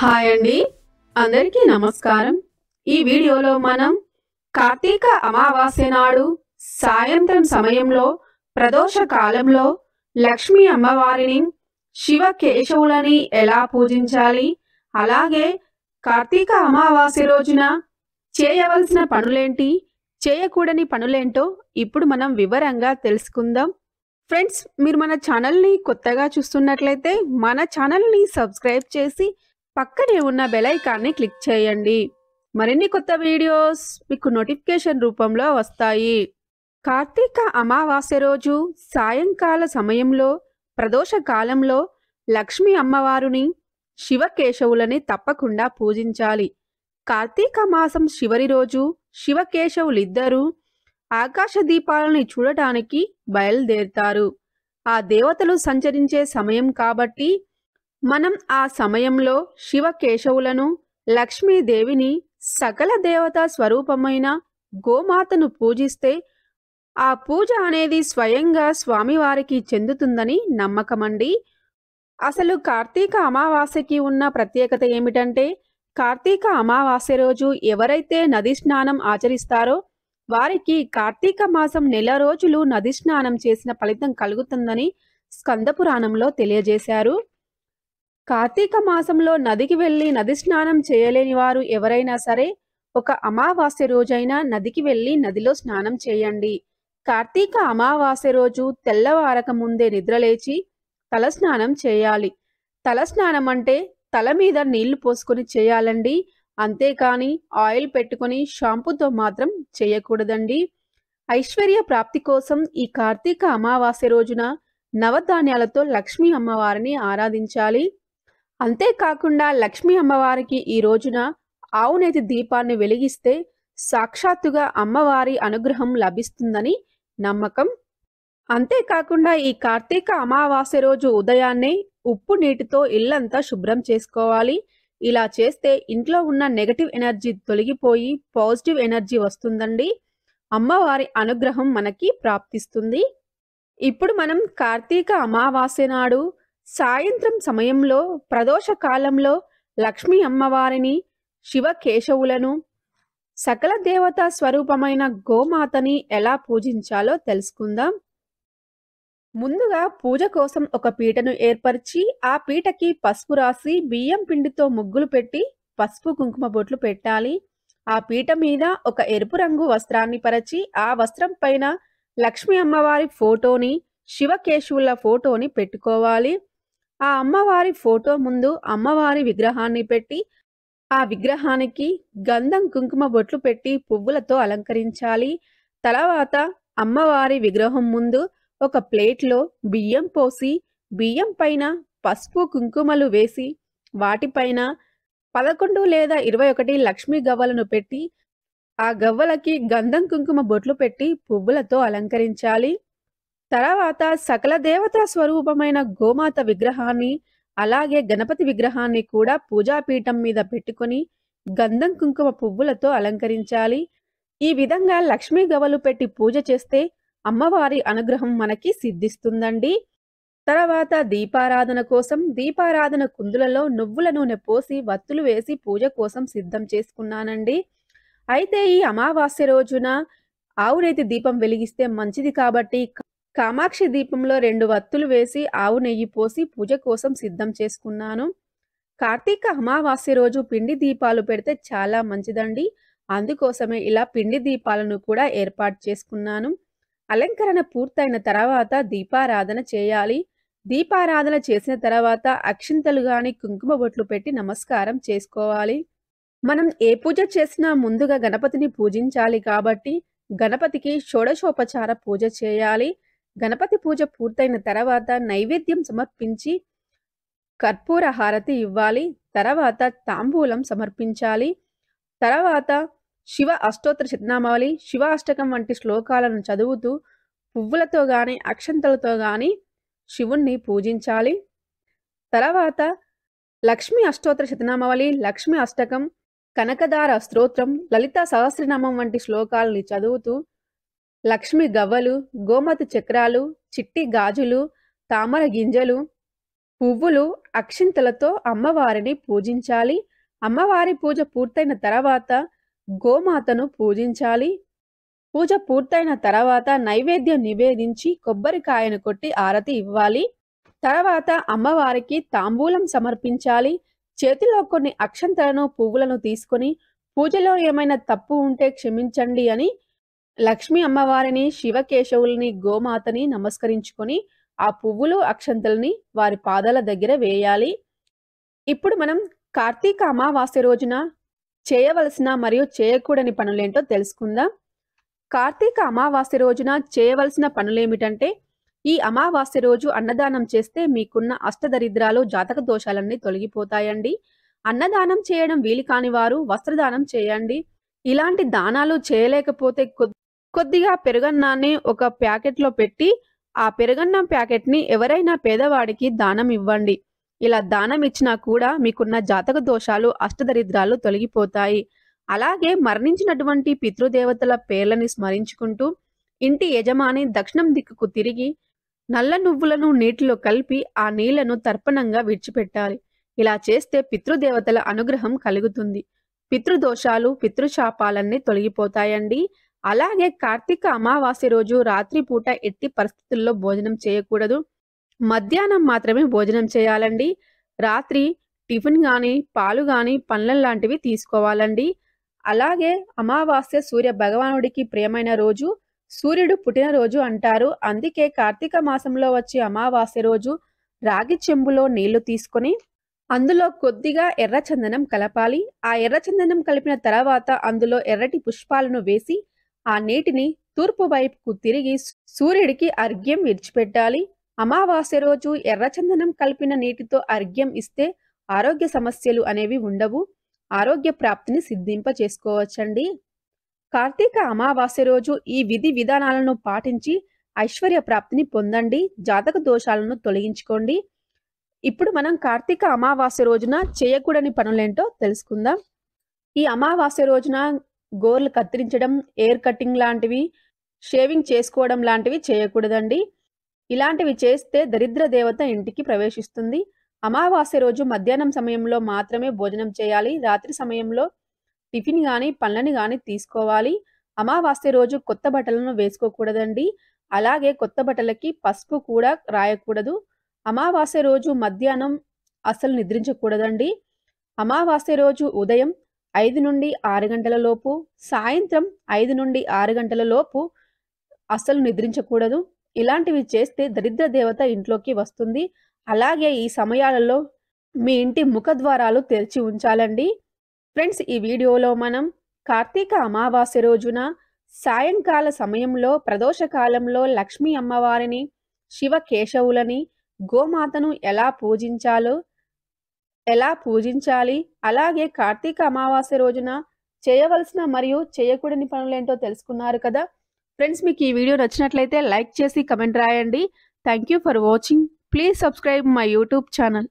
Hi అండి, అందరికీ నమస్కారం. ఈ వీడియోలో మనం కార్తీక అమావాస్య నాడు సాయంత్రం సమయంలో ప్రదోష కాలంలో లక్ష్మీ అమ్మవారిని శివ కేశవులని ఎలా పూజించాలి, అలాగే కార్తీక అమావాస్య రోజున చేయవలసిన పనులేంటి, చేయకూడని పనులేంటో ఇప్పుడు మనం వివరంగా తెలుసుకుందాం. ఫ్రెండ్స్, మీరు మన ఛానల్ని కొత్తగా చూస్తున్నట్లయితే మన ఛానల్ని సబ్స్క్రైబ్ చేసి పక్కనే ఉన్న బెల్ ఐకాన్ని క్లిక్ చేయండి. మరిన్ని కొత్త వీడియోస్ మీకు నోటిఫికేషన్ రూపంలో వస్తాయి. కార్తీక అమావాస్య రోజు సాయంకాల సమయంలో ప్రదోష కాలంలో లక్ష్మీ అమ్మవారుని శివకేశవులని తప్పకుండా పూజించాలి. కార్తీక మాసం చివరి రోజు శివకేశవులిద్దరూ ఆకాశ దీపాలని చూడటానికి బయలుదేరుతారు. ఆ దేవతలు సంచరించే సమయం కాబట్టి మనం ఆ సమయంలో శివకేశవులను, లక్ష్మీదేవిని, సకల దేవతా స్వరూపమైన గోమాతను పూజిస్తే ఆ పూజ అనేది స్వయంగా స్వామివారికి చెందుతుందని నమ్మకమండి. అసలు కార్తీక అమావాస్యకి ఉన్న ప్రత్యేకత ఏమిటంటే, కార్తీక అమావాస్య రోజు ఎవరైతే నది స్నానం ఆచరిస్తారో వారికి కార్తీక మాసం నెల రోజులు నది స్నానం చేసిన ఫలితం కలుగుతుందని స్కందపురాణంలో తెలియజేశారు. కార్తీక మాసంలో నదికి వెళ్లి నది స్నానం చేయలేని వారు ఎవరైనా సరే ఒక అమావాస్య రోజైనా నదికి వెళ్లి నదిలో స్నానం చేయండి. కార్తీక అమావాస్య రోజు తెల్లవారక ముందే నిద్రలేచి తలస్నానం చేయాలి. తలస్నానం అంటే తల మీద నీళ్లు పోసుకొని చేయాలండి. అంతేకాని ఆయిల్ పెట్టుకొని షాంపూతో మాత్రం చేయకూడదండి. ఐశ్వర్య ప్రాప్తి కోసం ఈ కార్తీక అమావాస్య రోజున నవధాన్యాలతో లక్ష్మీ అమ్మవారిని ఆరాధించాలి. అంతేకాకుండా లక్ష్మీ అమ్మవారికి ఈ రోజున ఆవునేతి దీపాన్ని వెలిగిస్తే సాక్షాత్తుగా అమ్మవారి అనుగ్రహం లభిస్తుందని నమ్మకం. అంతేకాకుండా ఈ కార్తీక అమావాస్య రోజు ఉదయాన్నే ఉప్పు నీటితో ఇల్లంతా శుభ్రం చేసుకోవాలి. ఇలా చేస్తే ఇంట్లో ఉన్న నెగటివ్ ఎనర్జీ తొలగిపోయి పాజిటివ్ ఎనర్జీ వస్తుందండి. అమ్మవారి అనుగ్రహం మనకి ప్రాప్తిస్తుంది. ఇప్పుడు మనం కార్తీక అమావాస్య నాడు సాయంత్రం సమయంలో ప్రదోష కాలంలో లక్ష్మీ అమ్మవారిని, శివకేశవులను, సకల దేవతా స్వరూపమైన గోమాతని ఎలా పూజించాలో తెలుసుకుందాం. ముందుగా పూజ కోసం ఒక పీటను ఏర్పరిచి ఆ పీటకి పసుపు రాసి బియ్యం పిండితో ముగ్గులు పెట్టి పసుపు కుంకుమ బొట్లు పెట్టాలి. ఆ పీట మీద ఒక ఎరుపు రంగు వస్త్రాన్ని పరిచి ఆ వస్త్రం పైన లక్ష్మీ అమ్మవారి ఫోటోని, శివకేశవుల ఫోటోని పెట్టుకోవాలి. ఆ అమ్మవారి ఫోటో ముందు అమ్మవారి విగ్రహాన్ని పెట్టి ఆ విగ్రహానికి గంధం కుంకుమ బొట్లు పెట్టి పువ్వులతో అలంకరించాలి. తర్వాత అమ్మవారి విగ్రహం ముందు ఒక ప్లేట్లో బియ్యం పోసి బియ్యం పైన పసుపు కుంకుమలు వేసి వాటిపైన 11 లేదా 21 లక్ష్మీ గవ్వలను పెట్టి ఆ గవ్వలకి గంధం కుంకుమ బొట్లు పెట్టి పువ్వులతో అలంకరించాలి. తర్వాత సకల దేవతా స్వరూపమైన గోమాత విగ్రహాన్ని అలాగే గణపతి విగ్రహాన్ని కూడా పూజాపీఠం మీద పెట్టుకొని గంధం కుంకుమ పువ్వులతో అలంకరించాలి. ఈ విధంగా లక్ష్మీ గవ్వలు పెట్టి పూజ చేస్తే అమ్మవారి అనుగ్రహం మనకి సిద్ధిస్తుందండి. తర్వాత దీపారాధన కోసం దీపారాధన కుందులలో నువ్వుల నూనె పోసి వత్తులు వేసి పూజ కోసం సిద్ధం చేసుకున్నానండి. అయితే ఈ అమావాస్య రోజున ఆవునేతి దీపం వెలిగిస్తే మంచిది కాబట్టి కామాక్షి దీపంలో 2 వత్తులు వేసి ఆవు నెయ్యి పోసి పూజ కోసం సిద్ధం చేసుకున్నాను. కార్తీక అమావాస్య రోజు పిండి దీపాలు పెడితే చాలా మంచిదండి. అందుకోసమే ఇలా పిండి దీపాలను కూడా ఏర్పాటు చేసుకున్నాను. అలంకరణ పూర్తయిన తర్వాత దీపారాధన చేయాలి. దీపారాధన చేసిన తర్వాత అక్షింతలు గాని కుంకుమ బొట్లు పెట్టి నమస్కారం చేసుకోవాలి. మనం ఏ పూజ చేసినా ముందుగా గణపతిని పూజించాలి కాబట్టి గణపతికి షోడశోపచార పూజ చేయాలి. గణపతి పూజ పూర్తయిన తర్వాత నైవేద్యం సమర్పించి కర్పూర హారతి ఇవ్వాలి. తర్వాత తాంబూలం సమర్పించాలి. తర్వాత శివ అష్టోత్తర శతనామావళి, శివ అష్టకం వంటి శ్లోకాలను చదువుతూ పువ్వులతో గాని అక్షంతలతో గాని శివుణ్ణి పూజించాలి. తర్వాత లక్ష్మీ అష్టోత్తర శతనామావళి, లక్ష్మీ అష్టకం, కనకదార స్తోత్రం, లలితా సహస్రనామం వంటి శ్లోకాలని చదువుతూ లక్ష్మి గవ్వలు, గోమతి చక్రాలు, చిట్టి గాజులు, తామర గింజలు, పువ్వులు, అక్షింతలతో అమ్మవారిని పూజించాలి. అమ్మవారి పూజ పూర్తయిన తర్వాత గోమాతను పూజించాలి. పూజ పూర్తయిన తర్వాత నైవేద్యం నివేదించి కొబ్బరికాయను కొట్టి ఆరతి ఇవ్వాలి. తర్వాత అమ్మవారికి తాంబూలం సమర్పించాలి. చేతిలో కొన్ని అక్షంతలను, పువ్వులను తీసుకొని పూజలో ఏమైనా తప్పు ఉంటే క్షమించండి అని లక్ష్మీ అమ్మవారిని, శివకేశవుల్ని, గోమాతని నమస్కరించుకొని ఆ పువ్వులు, అక్షంతల్ని వారి పాదాల దగ్గర వేయాలి. ఇప్పుడు మనం కార్తీక అమావాస్య రోజున చేయవలసిన మరియు చేయకూడని పనులేంటో తెలుసుకుందాం. కార్తీక అమావాస్య రోజున చేయవలసిన పనులేమిటంటే, ఈ అమావాస్య రోజు అన్నదానం చేస్తే మీకున్న అష్టదరిద్రాలు, జాతక దోషాలన్నీ తొలగిపోతాయండి. అన్నదానం చేయడం వీలు కాని వారు వస్త్రదానం చేయండి. ఇలాంటి దానాలు చేయలేకపోతే కొద్దిగా పెరుగన్నాన్ని ఒక ప్యాకెట్లో పెట్టి ఆ పెరుగన్నం ప్యాకెట్ని ఎవరైనా పేదవాడికి దానం ఇవ్వండి. ఇలా దానం ఇచ్చినా కూడా మీకున్న జాతక దోషాలు, అష్టదరిద్రాలు తొలగిపోతాయి. అలాగే మరణించినటువంటి పితృదేవతల పేర్లని స్మరించుకుంటూ ఇంటి యజమాని దక్షిణం దిక్కుకు తిరిగి నల్ల నువ్వులను నీటిలో కలిపి ఆ నీళ్లను తర్పణంగా విడిచిపెట్టాలి. ఇలా చేస్తే పితృదేవతల అనుగ్రహం కలుగుతుంది. పితృదోషాలు, పితృశాపాలన్నీ తొలగిపోతాయండి. అలాగే కార్తీక అమావాస్య రోజు రాత్రిపూట ఎట్టి పరిస్థితుల్లో భోజనం చేయకూడదు. మధ్యాహ్నం మాత్రమే భోజనం చేయాలండి. రాత్రి టిఫిన్ గాని, పాలు గాని, పండ్లం లాంటివి తీసుకోవాలండి. అలాగే అమావాస్య సూర్య భగవానుడికి ప్రియమైన రోజు, సూర్యుడు పుట్టినరోజు అంటారు. అందుకే కార్తీక మాసంలో వచ్చే అమావాస్య రోజు రాగి చెంబులో నీళ్లు తీసుకొని అందులో కొద్దిగా ఎర్రచందనం కలపాలి. ఆ ఎర్రచందనం కలిపిన తర్వాత అందులో ఎర్రటి పుష్పాలను వేసి ఆ నీటిని తూర్పు వైపుకు తిరిగి సూర్యుడికి అర్ఘ్యం విడిచిపెట్టాలి. అమావాస్య రోజు ఎర్రచందనం కలిపిన నీటితో అర్ఘ్యం ఇస్తే ఆరోగ్య సమస్యలు అనేవి ఉండవు. ఆరోగ్య ప్రాప్తిని సిద్ధింప చేసుకోవచ్చండి. కార్తీక అమావాస్య రోజు ఈ విధి విధానాలను పాటించి ఐశ్వర్య ప్రాప్తిని పొందండి. జాతక దోషాలను తొలగించుకోండి. ఇప్పుడు మనం కార్తీక అమావాస్య రోజున చేయకూడని పనులేంటో తెలుసుకుందాం. ఈ అమావాస్య రోజున గోర్లు కత్తిరించడం, ఎయిర్ కటింగ్ లాంటివి, షేవింగ్ చేసుకోవడం లాంటివి చేయకూడదండి. ఇలాంటివి చేస్తే దరిద్ర దేవత ఇంటికి ప్రవేశిస్తుంది. అమావాస్య రోజు మధ్యాహ్నం సమయంలో మాత్రమే భోజనం చేయాలి. రాత్రి సమయంలో టిఫిన్ గాని, పండ్లని గాని తీసుకోవాలి. అమావాస్య రోజు కొత్త బట్టలను వేసుకోకూడదండి. అలాగే కొత్త బట్టలకి పసుపు కూడా రాయకూడదు. అమావాస్య రోజు మధ్యాహ్నం అస్సలు నిద్రించకూడదండి. అమావాస్య రోజు ఉదయం 5 నుండి 6 గంటల లోపు, సాయంత్రం 5 నుండి 6 గంటల లోపు అస్సలు నిద్రించకూడదు. ఇలాంటివి చేస్తే దరిద్ర దేవత ఇంట్లోకి వస్తుంది. అలాగే ఈ సమయాలలో మీ ఇంటి ముఖద్వారాలు తెరిచి ఉంచాలండి. ఫ్రెండ్స్, ఈ వీడియోలో మనం కార్తీక అమావాస్య రోజున సాయంకాల సమయంలో ప్రదోషకాలంలో లక్ష్మీ అమ్మవారిని, శివ కేశవులని, గోమాతను ఎలా పూజించాలి, అలాగే కార్తీక అమావాస్య రోజున చేయవలసిన మరియు చేయకూడని పనులేంటో తెలుసుకున్నారు కదా. ఫ్రెండ్స్, మీకు ఈ వీడియో నచ్చినట్లయితే లైక్ చేసి కమెంట్ రాయండి. Thank you for watching. Please subscribe my YouTube channel.